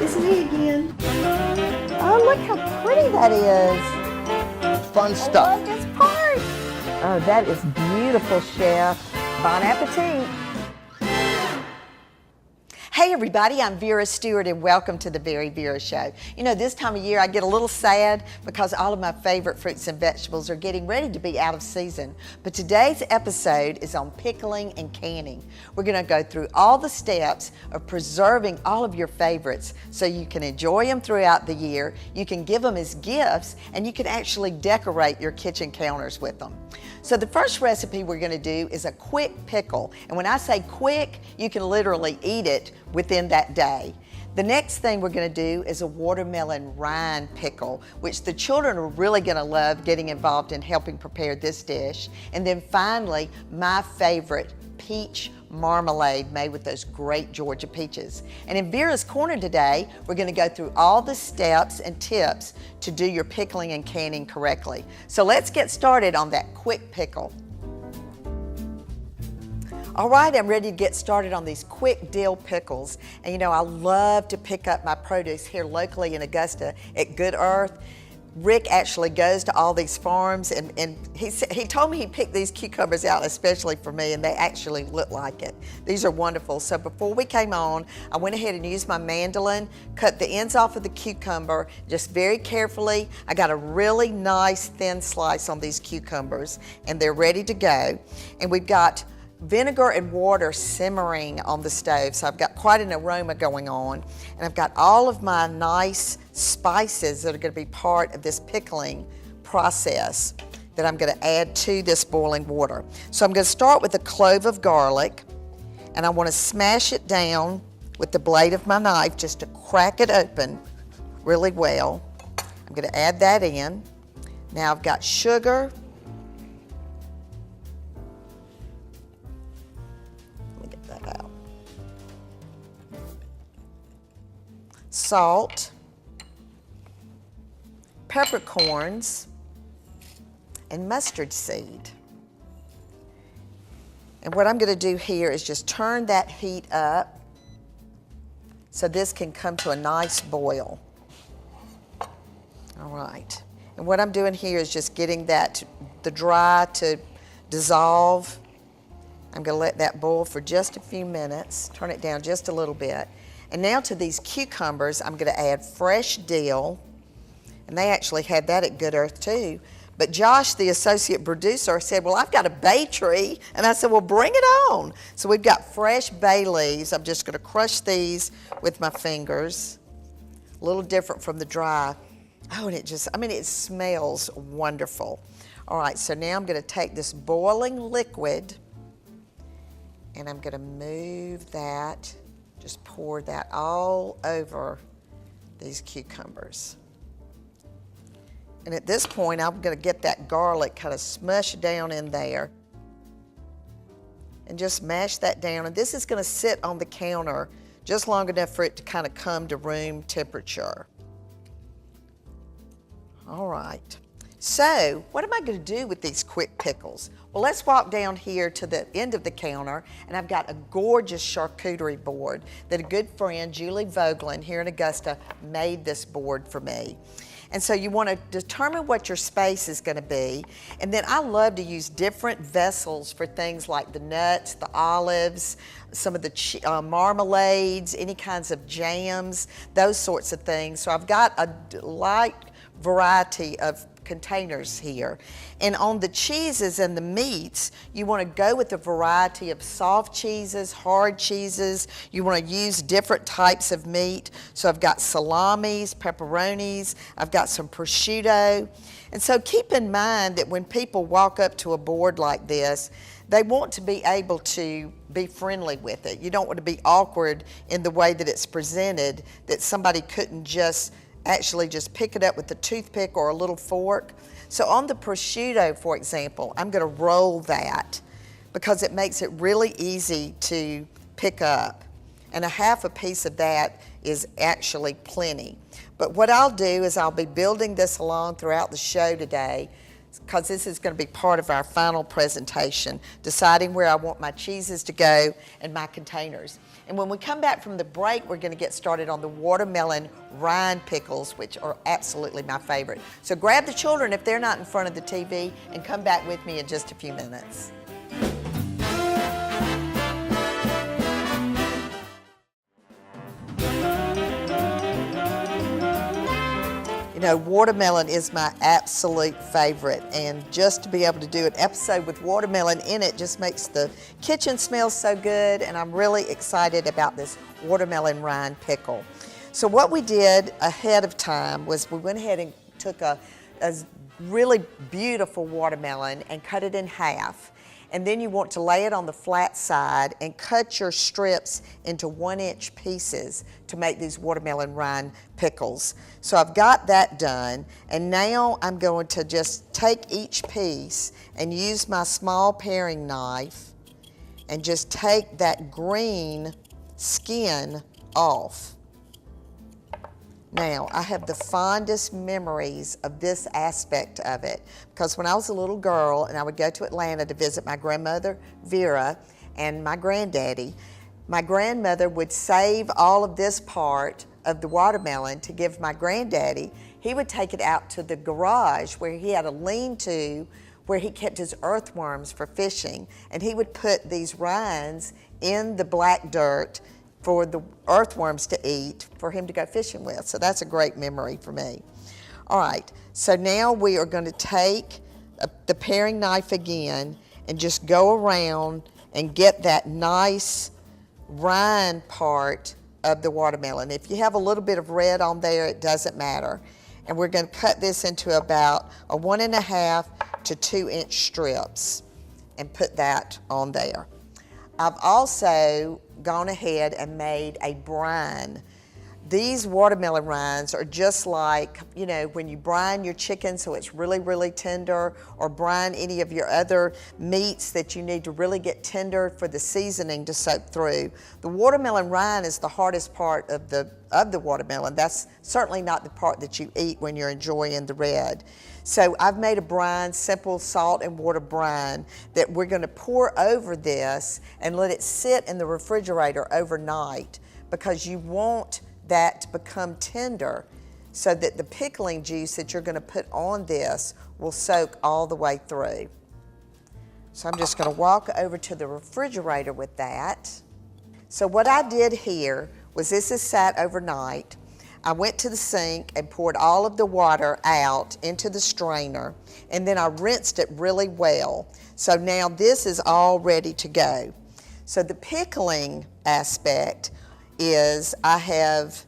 It's me again. Oh, look how pretty that is. Fun stuff. I love this part. Oh, that is beautiful, Chef. Bon appetit. Hey everybody, I'm Vera Stewart and welcome to the VeryVera Show. You know, this time of year I get a little sad because all of my favorite fruits and vegetables are getting ready to be out of season. But today's episode is on pickling and canning. We're going to go through all the steps of preserving all of your favorites so you can enjoy them throughout the year, you can give them as gifts, and you can actually decorate your kitchen counters with them. So the first recipe we're going to do is a quick pickle. And when I say quick, you can literally eat it within that day. The next thing we're going to do is a watermelon rind pickle, which the children are really going to love getting involved in helping prepare this dish. And then finally, my favorite, peach marmalade made with those great Georgia peaches. And in Vera's Corner today, we're going to go through all the steps and tips to do your pickling and canning correctly. So let's get started on that quick pickle. All right, I'm ready to get started on these quick dill pickles. And you know, I love to pick up my produce here locally in Augusta at Good Earth. Rick actually goes to all these farms and he told me he picked these cucumbers out especially for me, and they actually look like it. These are wonderful. So before we came on, I went ahead and used my mandolin, cut the ends off of the cucumber just very carefully. I got a really nice thin slice on these cucumbers and they're ready to go. And we've got vinegar and water simmering on the stove, so I've got quite an aroma going on, and I've got all of my nice spices that are going to be part of this pickling process that I'm going to add to this boiling water. So I'm going to start with a clove of garlic, and I want to smash it down with the blade of my knife just to crack it open really well. I'm going to add that in. Now I've got sugar. Salt, peppercorns, and mustard seed. And what I'm going to do here is just turn that heat up so this can come to a nice boil. All right. And what I'm doing here is just getting the dry to dissolve. I'm going to let that boil for just a few minutes, turn it down just a little bit. And now to these cucumbers, I'm going to add fresh dill. And they actually had that at Good Earth too. But Josh, the associate producer, said, well, I've got a bay tree. And I said, well, bring it on. So we've got fresh bay leaves. I'm just going to crush these with my fingers. A little different from the dry. Oh, and it smells wonderful. All right, so now I'm going to take this boiling liquid and I'm going to move that. Just pour that all over these cucumbers. And at this point, I'm going to get that garlic kind of smushed down in there. And just mash that down. And this is going to sit on the counter just long enough for it to kind of come to room temperature. All right. So, what am I going to do with these quick pickles? Well, let's walk down here to the end of the counter, and I've got a gorgeous charcuterie board that a good friend, Julie Vogelin, here in Augusta, made this board for me. And so you want to determine what your space is going to be, and then I love to use different vessels for things like the nuts, the olives, some of the marmalades, any kinds of jams, those sorts of things. So I've got a light variety of containers here. And on the cheeses and the meats, you want to go with a variety of soft cheeses, hard cheeses. You want to use different types of meat. So I've got salamis, pepperonis, I've got some prosciutto. And so keep in mind that when people walk up to a board like this, they want to be able to be friendly with it. You don't want to be awkward in the way that it's presented, that somebody couldn't just pick it up with a toothpick or a little fork. So on the prosciutto, for example, I'm going to roll that because it makes it really easy to pick up. And a half a piece of that is actually plenty. But what I'll do is I'll be building this along throughout the show today, because this is going to be part of our final presentation, deciding where I want my cheeses to go and my containers. And when we come back from the break, we're going to get started on the watermelon rind pickles, which are absolutely my favorite. So grab the children if they're not in front of the TV and come back with me in just a few minutes. You know, watermelon is my absolute favorite, and just to be able to do an episode with watermelon in it just makes the kitchen smell so good, and I'm really excited about this watermelon rind pickle. So what we did ahead of time was we went ahead and took a really beautiful watermelon and cut it in half. And then you want to lay it on the flat side and cut your strips into 1-inch pieces to make these watermelon rind pickles. So I've got that done, and now I'm going to just take each piece and use my small paring knife and just take that green skin off. Now, I have the fondest memories of this aspect of it because when I was a little girl and I would go to Atlanta to visit my grandmother, Vera, and my granddaddy, my grandmother would save all of this part of the watermelon to give my granddaddy. He would take it out to the garage where he had a lean-to where he kept his earthworms for fishing, and he would put these rinds in the black dirt for the earthworms to eat, for him to go fishing with. So that's a great memory for me. All right, so now we are going to take the paring knife again and just go around and get that nice rind part of the watermelon. If you have a little bit of red on there, it doesn't matter. And we're going to cut this into about a 1.5 to 2-inch strips and put that on there. I've also gone ahead and made a brine. These watermelon rinds are just like, you know, when you brine your chicken so it's really, really tender, or brine any of your other meats that you need to really get tender for the seasoning to soak through. The watermelon rind is the hardest part of the watermelon. That's certainly not the part that you eat when you're enjoying the red. So I've made a brine, simple salt and water brine, that we're going to pour over this and let it sit in the refrigerator overnight, because you want that to become tender so that the pickling juice that you're going to put on this will soak all the way through. So I'm just going to walk over to the refrigerator with that. So what I did here was, this is sat overnight. I went to the sink and poured all of the water out into the strainer, and then I rinsed it really well. So now this is all ready to go. So the pickling aspect is, I have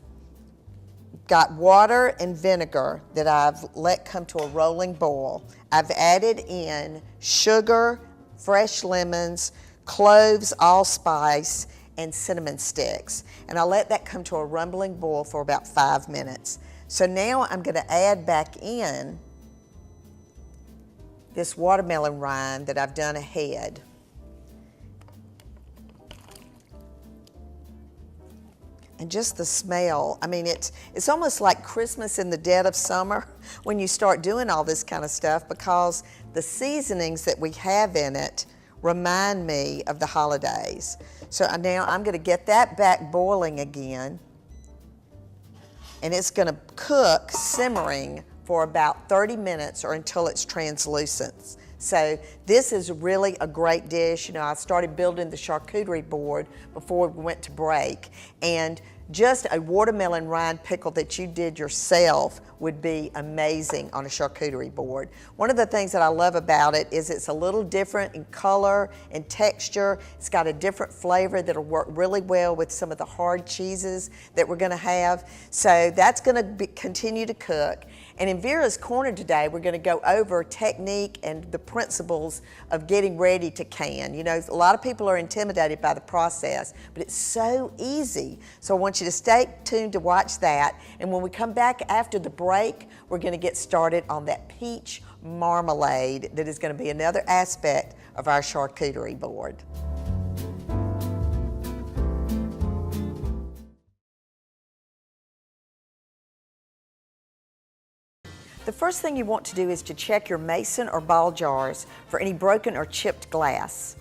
got water and vinegar that I've let come to a rolling boil. I've added in sugar, fresh lemons, cloves, allspice, and cinnamon sticks. And I let that come to a rumbling boil for about 5 minutes. So now I'm going to add back in this watermelon rind that I've done ahead. And just the smell, I mean, it's almost like Christmas in the dead of summer when you start doing all this kind of stuff, because the seasonings that we have in it remind me of the holidays. So now I'm going to get that back boiling again, and it's going to cook simmering for about 30 minutes or until it's translucent. So this is really a great dish. You know, I started building the charcuterie board before we went to break, and just a watermelon rind pickle that you did yourself would be amazing on a charcuterie board. One of the things that I love about it is it's a little different in color and texture. It's got a different flavor that'll work really well with some of the hard cheeses that we're going to have. So that's going to continue to cook. And in Vera's Corner today, we're going to go over technique and the principles of getting ready to can. You know, a lot of people are intimidated by the process, but it's so easy. So I want you to stay tuned to watch that. And when we come back after the break, we're going to get started on that peach marmalade that is going to be another aspect of our charcuterie board. The first thing you want to do is to check your mason or ball jars for any broken or chipped glass.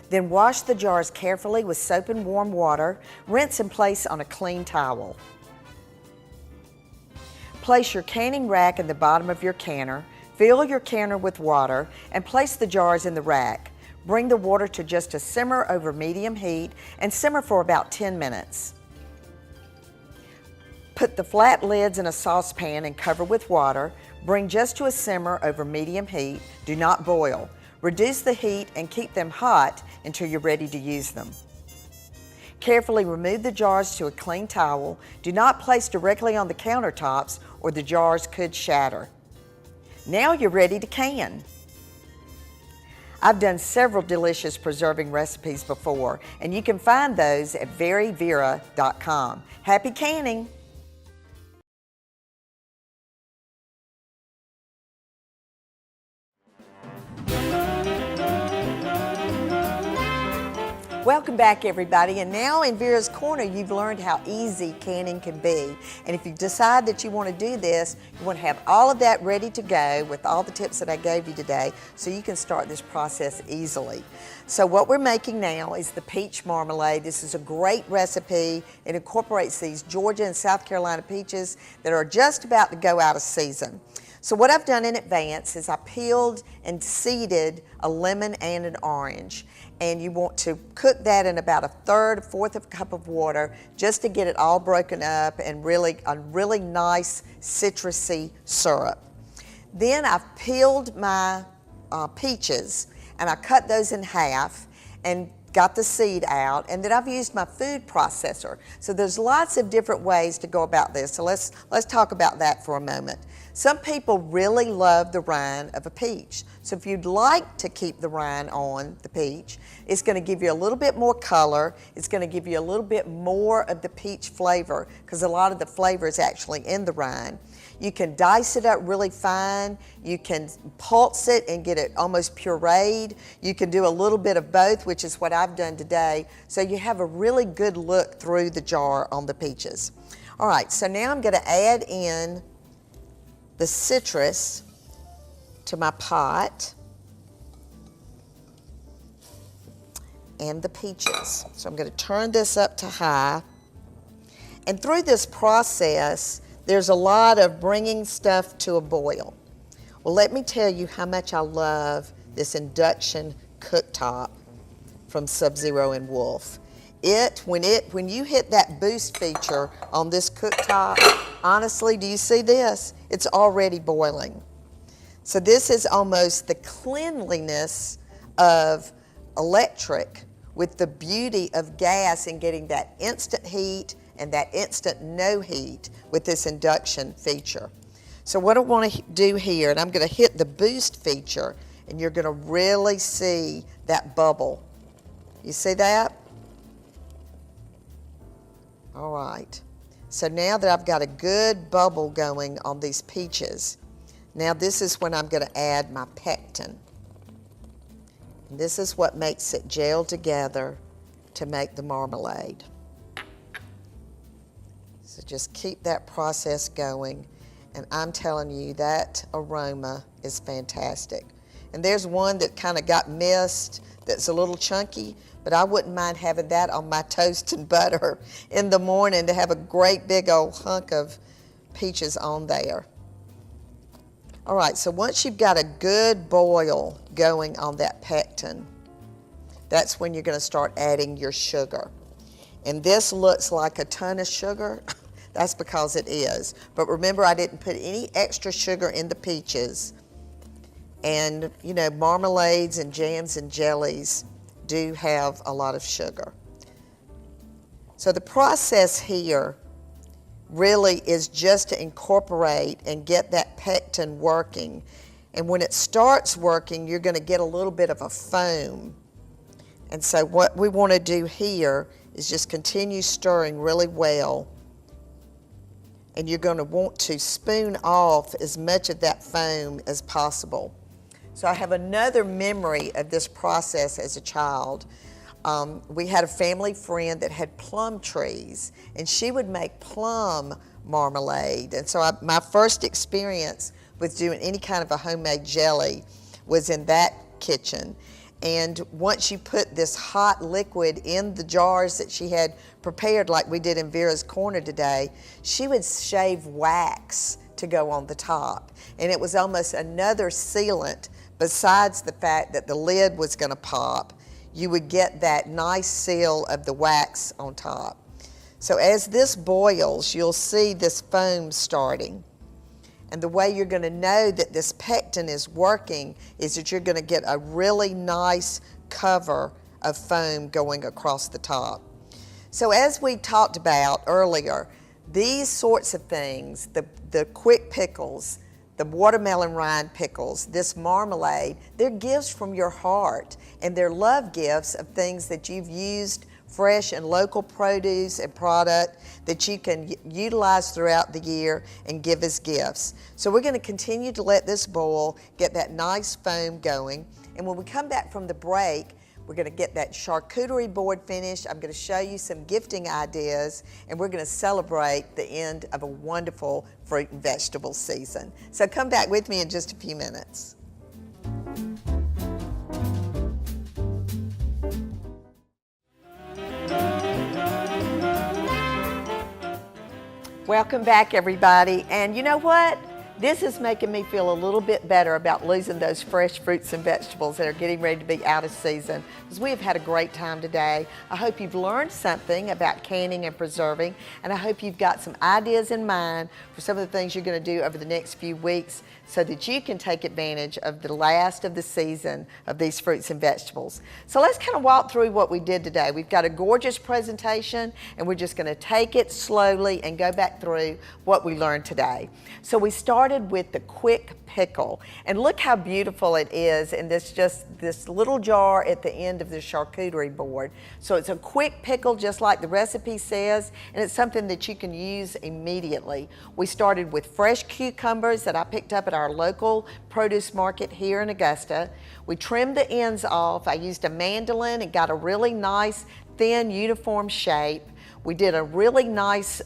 Then wash the jars carefully with soap and warm water. Rinse and place on a clean towel. Place your canning rack in the bottom of your canner. Fill your canner with water and place the jars in the rack. Bring the water to just a simmer over medium heat and simmer for about 10 minutes. Put the flat lids in a saucepan and cover with water. Bring just to a simmer over medium heat. Do not boil. Reduce the heat and keep them hot until you're ready to use them. Carefully remove the jars to a clean towel. Do not place directly on the countertops or the jars could shatter. Now you're ready to can. I've done several delicious preserving recipes before, and you can find those at VeryVera.com. Happy canning! Welcome back, everybody, and now in Vera's Corner you've learned how easy canning can be. And if you decide that you want to do this, you want to have all of that ready to go with all the tips that I gave you today so you can start this process easily. So what we're making now is the peach marmalade. This is a great recipe. It incorporates these Georgia and South Carolina peaches that are just about to go out of season. So what I've done in advance is I peeled and seeded a lemon and an orange. And you want to cook that in about a fourth of a cup of water just to get it all broken up and a really nice citrusy syrup. Then I've peeled my peaches and I cut those in half and got the seed out, and then I've used my food processor. So there's lots of different ways to go about this. So let's talk about that for a moment. Some people really love the rind of a peach. So if you'd like to keep the rind on the peach, it's going to give you a little bit more color. It's going to give you a little bit more of the peach flavor because a lot of the flavor is actually in the rind. You can dice it up really fine. You can pulse it and get it almost pureed. You can do a little bit of both, which is what I've done today. So you have a really good look through the jar on the peaches. All right, so now I'm going to add in the citrus to my pot and the peaches. So I'm going to turn this up to high. And through this process, there's a lot of bringing stuff to a boil. Well, let me tell you how much I love this induction cooktop from Sub-Zero and Wolf. When you hit that boost feature on this cooktop, honestly, do you see this? It's already boiling. So this is almost the cleanliness of electric with the beauty of gas and getting that instant heat and that instant no heat with this induction feature. So what I want to do here, and I'm going to hit the boost feature, and you're going to really see that bubble. You see that? All right. So now that I've got a good bubble going on these peaches, now this is when I'm going to add my pectin. And this is what makes it gel together to make the marmalade. So just keep that process going, and I'm telling you that aroma is fantastic. And there's one that kind of got missed that's a little chunky, but I wouldn't mind having that on my toast and butter in the morning to have a great big old hunk of peaches on there. All right, so once you've got a good boil going on that pectin, that's when you're going to start adding your sugar. And this looks like a ton of sugar. That's because it is. But remember, I didn't put any extra sugar in the peaches. And, you know, marmalades and jams and jellies do have a lot of sugar. So the process here really is just to incorporate and get that pectin working. And when it starts working, you're going to get a little bit of a foam. And so what we want to do here is just continue stirring really well. And you're going to want to spoon off as much of that foam as possible. So I have another memory of this process as a child. We had a family friend that had plum trees, and she would make plum marmalade. And so my first experience with doing any kind of a homemade jelly was in that kitchen. And once you put this hot liquid in the jars that she had prepared, like we did in Vera's Corner today, she would shave wax to go on the top. And it was almost another sealant besides the fact that the lid was going to pop. You would get that nice seal of the wax on top. So as this boils, you'll see this foam starting. And the way you're going to know that this pectin is working is that you're going to get a really nice cover of foam going across the top. So as we talked about earlier, these sorts of things, the quick pickles, the watermelon rind pickles, this marmalade, they're gifts from your heart, and they're love gifts of things that you've used, fresh and local produce and product that you can utilize throughout the year and give as gifts. So we're going to continue to let this boil, get that nice foam going, and when we come back from the break, we're going to get that charcuterie board finished. I'm going to show you some gifting ideas, and we're going to celebrate the end of a wonderful fruit and vegetable season. So come back with me in just a few minutes. Welcome back, everybody. And you know what? This is making me feel a little bit better about losing those fresh fruits and vegetables that are getting ready to be out of season, because we have had a great time today. I hope you've learned something about canning and preserving, and I hope you've got some ideas in mind for some of the things you're going to do over the next few weeks so that you can take advantage of the last of the season of these fruits and vegetables. So let's kind of walk through what we did today. We've got a gorgeous presentation, and we're just going to take it slowly and go back through what we learned today. So we started with the quick pickle, and look how beautiful it is in this little jar at the end of the charcuterie board. So it's a quick pickle just like the recipe says, and it's something that you can use immediately. We started with fresh cucumbers that I picked up at our local produce market here in Augusta. We trimmed the ends off. I used a mandolin and got a really nice thin uniform shape. We did a really nice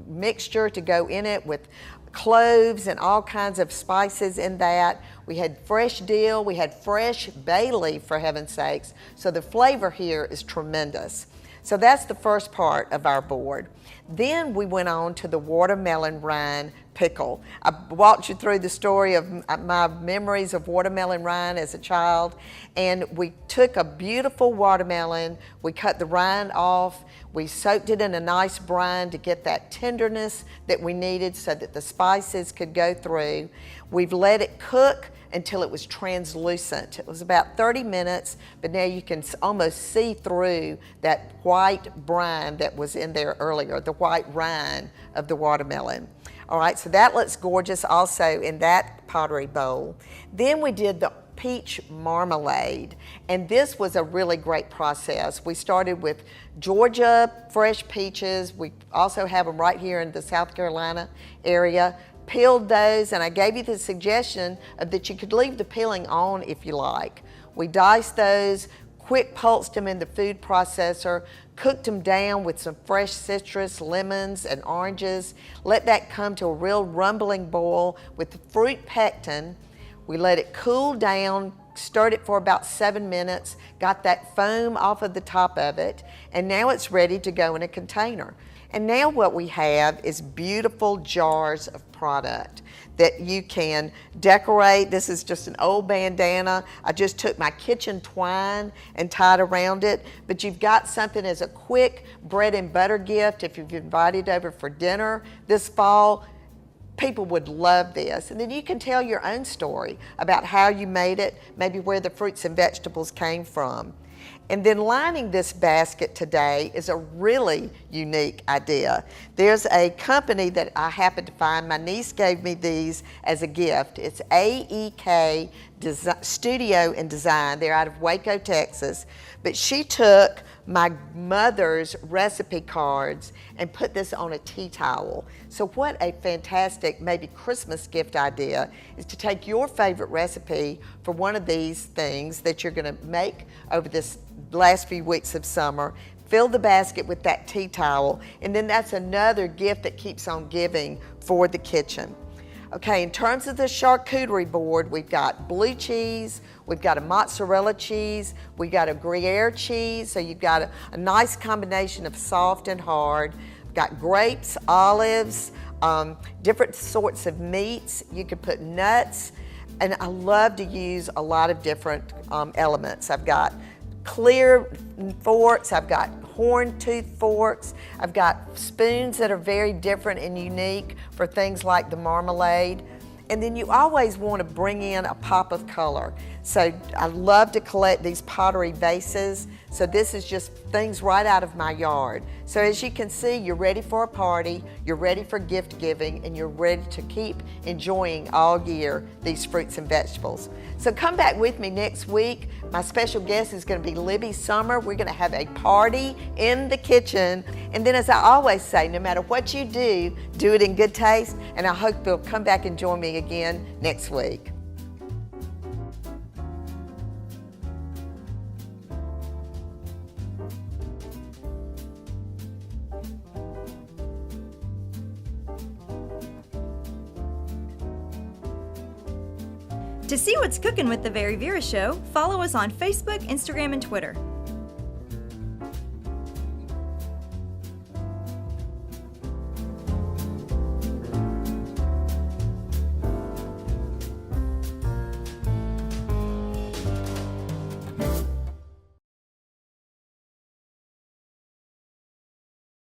mixture to go in it with cloves and all kinds of spices in that. We had fresh dill, we had fresh bay leaf, for heaven's sakes, so the flavor here is tremendous. So that's the first part of our board. Then we went on to the watermelon rind pickle. I walked you through the story of my memories of watermelon rind as a child, and we took a beautiful watermelon, we cut the rind off, we soaked it in a nice brine to get that tenderness that we needed so that the spices could go through. We've let it cook until it was translucent. It was about 30 minutes, but now you can almost see through that white brine that was in there earlier, the white rind of the watermelon. All right, so that looks gorgeous also in that pottery bowl. Then we did the peach marmalade, and this was a really great process. We started with Georgia fresh peaches. We also have them right here in the South Carolina area. Peeled those, and I gave you the suggestion that you could leave the peeling on if you like. We diced those, quick pulsed them in the food processor, cooked them down with some fresh citrus, lemons, and oranges. Let that come to a real rumbling boil with the fruit pectin. We let it cool down, stirred it for about 7 minutes, got that foam off of the top of it, and now it's ready to go in a container. And now what we have is beautiful jars of product that you can decorate. This is just an old bandana. I just took my kitchen twine and tied around it, but you've got something as a quick bread and butter gift if you've invited over for dinner this fall. People would love this. And then you can tell your own story about how you made it, maybe where the fruits and vegetables came from. And then lining this basket today is a really unique idea. There's a company that I happened to find. My niece gave me these as a gift. It's AEK Studio and Design. They're out of Waco, Texas. But she took my mother's recipe cards and put this on a tea towel. So what a fantastic, maybe Christmas gift idea is to take your favorite recipe for one of these things that you're gonna make over this last few weeks of summer, fill the basket with that tea towel, and then that's another gift that keeps on giving for the kitchen. Okay, in terms of the charcuterie board, we've got blue cheese, we've got a mozzarella cheese, we've got a Gruyere cheese, so you've got a nice combination of soft and hard. We've got grapes, olives, different sorts of meats. You could put nuts, and I love to use a lot of different elements. I've got clear forks, I've got horn tooth forks, I've got spoons that are very different and unique for things like the marmalade. And then you always want to bring in a pop of color. So I love to collect these pottery vases. So this is just things right out of my yard. So as you can see, you're ready for a party, you're ready for gift giving, and you're ready to keep enjoying all year these fruits and vegetables. So come back with me next week. My special guest is going to be Libby Summer. We're going to have a party in the kitchen. And then, as I always say, no matter what you do it in good taste. And I hope you'll come back and join me again next week. To see what's cooking with the VeryVera Show, follow us on Facebook, Instagram, and Twitter.